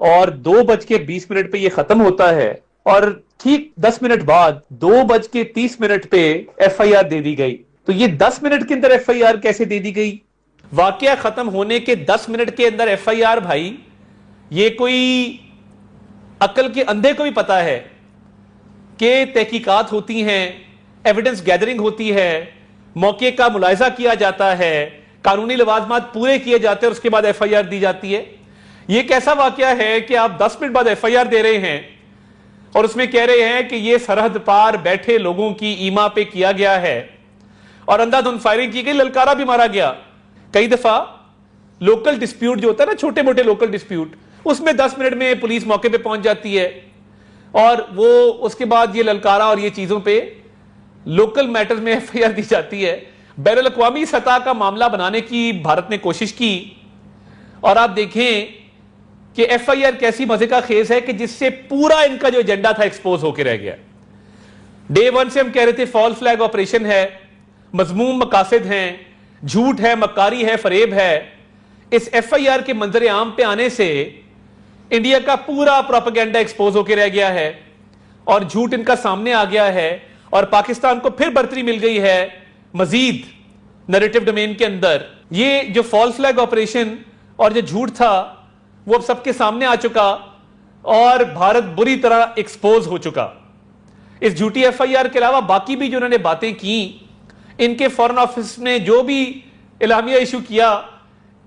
اور 2:20 پہ یہ ختم ہوتا ہے، اور ٹھیک 10 منٹ بعد 2:30 پہ ایف آئی آر دے دی گئی. تو یہ 10 منٹ کے اندر ایف آئی آر کیسے دے دی گئی؟ واقعہ ختم ہونے کے 10 منٹ کے اندر ایف آئی آر، بھائی یہ کوئی عقل کے اندھے کو بھی پتا ہے کہ تحقیقات ہوتی ہیں، ایویڈنس گیدرنگ ہوتی ہے، موقع کا ملاحظہ کیا جاتا ہے، قانونی لوازمات پورے کیے جاتے ہیں، اور اس کے بعد ایف آئی آر دی جاتی ہے. یہ ایک ایسا واقعہ ہے کہ آپ 10 منٹ بعد ایف آئی آر دے رہے ہیں اور اس میں کہہ رہے ہیں کہ یہ سرحد پار بیٹھے لوگوں کی ایما پہ کیا گیا ہے اور اندھا دھند فائرنگ کی گئی، للکارا بھی مارا گیا. کئی دفعہ لوکل ڈسپیوٹ جو ہوتا ہے نا، چھوٹے موٹے لوکل ڈسپیوٹ، اس میں 10 منٹ میں پولیس موقع پہ پہنچ جاتی ہے اور وہ اس کے بعد یہ للکارا اور یہ چیزوں پہ لوکل میٹرز میں ایف آئی آر دی جاتی ہے. بین الاقوامی سطح کا معاملہ بنانے کی بھارت نے کوشش کی، اور آپ دیکھیں کہ ایف آئی آر کیسی مزے کا خیز ہے کہ جس سے پورا ان کا جو ایجنڈا تھا ایکسپوز ہو کے رہ گیا. ڈے ون سے ہم کہہ رہے تھے فال فلیگ آپریشن ہے، مذموم مقاصد ہیں، جھوٹ ہے، مکاری ہے، فریب ہے. اس ایف آئی آر کے منظر عام پہ آنے سے انڈیا کا پورا پروپیگنڈا ایکسپوز ہو کے رہ گیا ہے اور جھوٹ ان کا سامنے آ گیا ہے، اور پاکستان کو پھر برتری مل گئی ہے مزید نیریٹو ڈومین کے اندر. یہ جو فال فلیگ آپریشن اور جو جھوٹ تھا وہ اب سب کے سامنے آ چکا اور بھارت بری طرح ایکسپوز ہو چکا. اس جھوٹی ایف آئی آر کے علاوہ باقی بھی جو انہوں نے باتیں کی، ان کے فورن آفس نے جو بھی اعلامیہ ایشو کیا،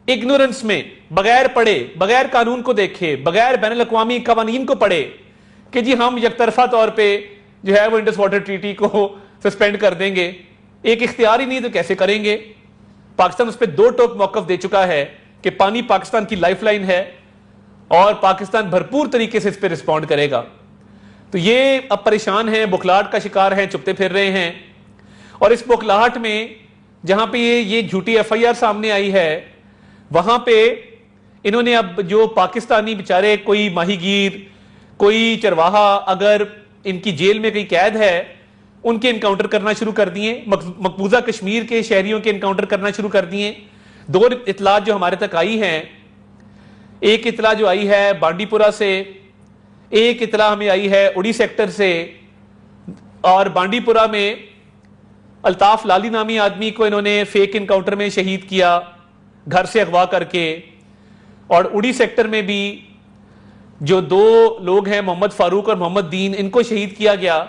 اگنورنس میں، بغیر پڑھے، بغیر قانون کو دیکھے، بغیر بین الاقوامی قوانین کو پڑھے کہ جی ہم یک طرفہ طور پہ جو ہے وہ انڈس واٹر ٹریٹی کو سسپینڈ کر دیں گے. ایک اختیار ہی نہیں تو کیسے کریں گے؟ پاکستان اس پہ دو ٹوک موقف دے چکا ہے کہ پانی پاکستان کی لائف لائن ہے اور پاکستان بھرپور طریقے سے اس پہ رسپونڈ کرے گا. تو یہ اب پریشان ہیں، بخلاہٹ کا شکار ہیں، چپتے پھر رہے ہیں. اور اس بخلاہٹ میں جہاں پہ یہ جھوٹی ایف آئی آر سامنے آئی ہے، وہاں پہ انہوں نے اب جو پاکستانی بیچارے کوئی ماہی گیر، کوئی چرواہا اگر ان کی جیل میں کئی قید ہے، ان کے انکاؤنٹر کرنا شروع کر دیے. مقبوضہ کشمیر کے شہریوں کے انکاؤنٹر کرنا شروع کر دیے. دو اطلاعات جو ہمارے تک آئی ہیں، ایک اطلاع جو آئی ہے بانڈی پورہ سے، ایک اطلاع ہمیں آئی ہے اڑی سیکٹر سے. اور بانڈی پورہ میں الطاف لالی نامی آدمی کو انہوں نے فیک انکاؤنٹر میں شہید کیا، گھر سے اغوا کر کے. اور اڑی سیکٹر میں بھی جو دو لوگ ہیں محمد فاروق اور محمد دین، ان کو شہید کیا گیا.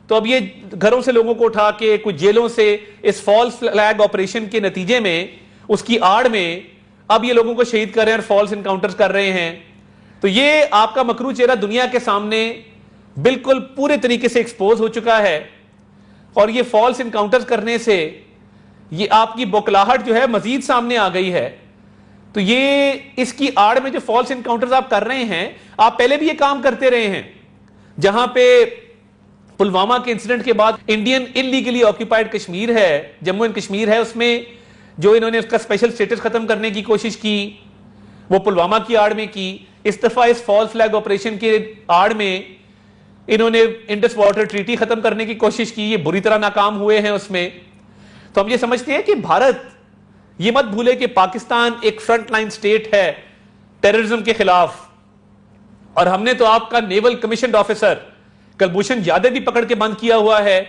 تو اب یہ گھروں سے لوگوں کو اٹھا کے کچھ جیلوں سے اس فالس فلیگ آپریشن کے نتیجے میں، اس کی آڑ میں اب یہ لوگوں کو شہید کر رہے ہیں اور فالس انکاؤنٹرز کر رہے ہیں. تو یہ آپ کا مکروہ چہرہ دنیا کے سامنے بالکل پورے طریقے سے ایکسپوز ہو چکا ہے. اور یہ فالس انکاؤنٹرز کرنے سے یہ آپ کی بوکلاہٹ جو ہے مزید سامنے آ گئی ہے. تو یہ اس کی آڑ میں جو فالس انکاؤنٹرز آپ کر رہے ہیں، آپ پہلے بھی یہ کام کرتے رہے ہیں. جہاں پہ پلوامہ کے انسیڈنٹ کے بعد انڈین انلیگلی آکیپائڈ کشمیر ہے، جموں اینڈ کشمیر ہے، اس میں جو انہوں نے اس کا اسپیشل سٹیٹس ختم کرنے کی کوشش کی، وہ پلوامہ کی آڑ میں کی. اس دفعہ اس فال فلیگ آپریشن کے آڑ میں انہوں نے انڈس واٹر ٹریٹی ختم کرنے کی کوشش کی. یہ بری طرح ناکام ہوئے ہیں اس میں. تو ہم یہ سمجھتے ہیں کہ بھارت یہ مت بھولے کہ پاکستان ایک فرنٹ لائن سٹیٹ ہے ٹیررزم کے خلاف. اور ہم نے تو آپ کا نیول کمیشنڈ آفیسر کلبھوشن یادو بھی پکڑ کے بند کیا ہوا ہے،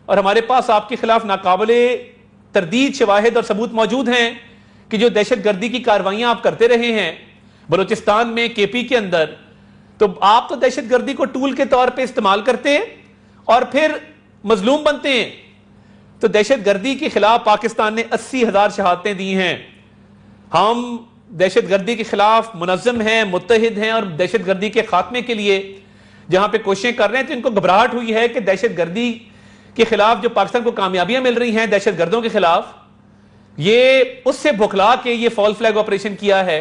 اور ہمارے پاس آپ کے خلاف ناقابل تردید شواہد اور ثبوت موجود ہیں کہ جو دہشت گردی کی کارروائیاں آپ کرتے رہے ہیں بلوچستان میں، کے پی کے اندر. تو آپ تو دہشت گردی کو ٹول کے طور پہ استعمال کرتے ہیں اور پھر مظلوم بنتے ہیں. تو دہشت گردی کے خلاف پاکستان نے 80,000 شہادتیں دی ہیں. ہم دہشت گردی کے خلاف منظم ہیں، متحد ہیں، اور دہشت گردی کے خاتمے کے لیے جہاں پہ کوششیں کر رہے ہیں. تو ان کو گھبراہٹ ہوئی ہے کہ دہشت گردی کے خلاف جو پاکستان کو کامیابیاں مل رہی ہیں دہشت گردوں کے خلاف، یہ اس سے بھکلا کے یہ فال فلیگ آپریشن کیا ہے.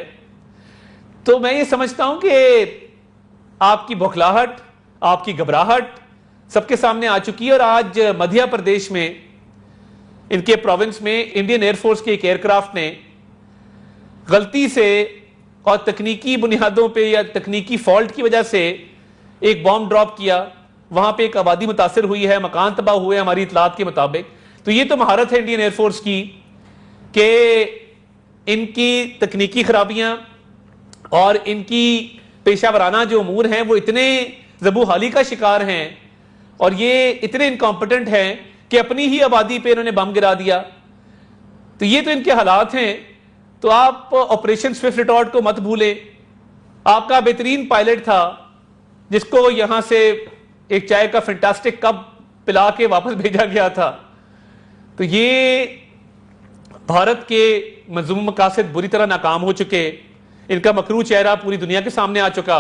تو میں یہ سمجھتا ہوں کہ آپ کی بھکلاہٹ، آپ کی گھبراہٹ سب کے سامنے آ چکی ہے. اور آج مدھیہ پردیش میں ان کے پروونس میں انڈین ایئر فورس کے ایک ایئر کرافٹ نے غلطی سے اور تکنیکی بنیادوں پہ یا تکنیکی فالٹ کی وجہ سے ایک بام ڈراپ کیا. وہاں پہ ایک آبادی متاثر ہوئی ہے، مکان تباہ ہوئے ہماری اطلاعات کے مطابق. تو یہ تو مہارت ہے انڈین ایئر فورس کی کہ ان کی تکنیکی خرابیاں اور ان کی پیشہ ورانہ جو امور ہیں وہ اتنے ذبح حالی کا شکار ہیں اور یہ اتنے انکمپٹنٹ ہیں کہ اپنی ہی آبادی پہ انہوں نے بم گرا دیا. تو یہ تو ان کے حالات ہیں. تو آپ آپریشن سوئفٹ ریٹارٹ کو مت بھولیں. آپ کا بہترین پائلٹ تھا جس کو یہاں سے ایک چائے کا فینٹاسٹک کپ پلا کے واپس بھیجا گیا تھا. تو یہ بھارت کے مذموم مقاصد بری طرح ناکام ہو چکے. ان کا مکروہ چہرہ پوری دنیا کے سامنے آ چکا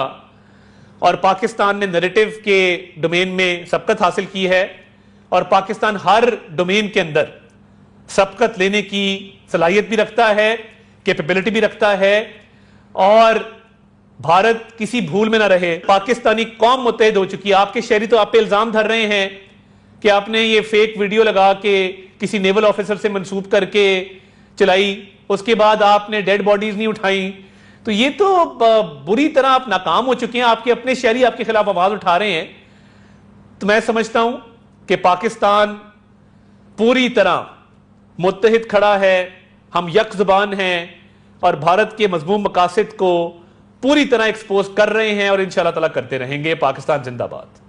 اور پاکستان نے نیریٹو کے ڈومین میں سبقت حاصل کی ہے اور پاکستان ہر ڈومین کے اندر سبقت لینے کی صلاحیت بھی رکھتا ہے, کیپیبلٹی بھی رکھتا ہے. اور بھارت کسی بھول میں نہ رہے. پاکستانی قوم متحد ہو چکی ہے. آپ کے شہری تو آپ پہ الزام دھر رہے ہیں کہ آپ نے یہ فیک ویڈیو لگا کے کسی نیول آفیسر سے منسوب کر کے چلائی, اس کے بعد آپ نے ڈیڈ باڈیز نہیں اٹھائیں. تو یہ تو بری طرح آپ ناکام ہو چکے ہیں. آپ کے اپنے شہری آپ کے خلاف آواز اٹھا رہے ہیں. تو میں سمجھتا ہوں کہ پاکستان پوری طرح متحد کھڑا ہے, ہم یک زبان ہیں اور بھارت کے مذموم مقاصد کو پوری طرح ایکسپوز کر رہے ہیں اور انشاءاللہ تعالیٰ کرتے رہیں گے. پاکستان زندہ باد.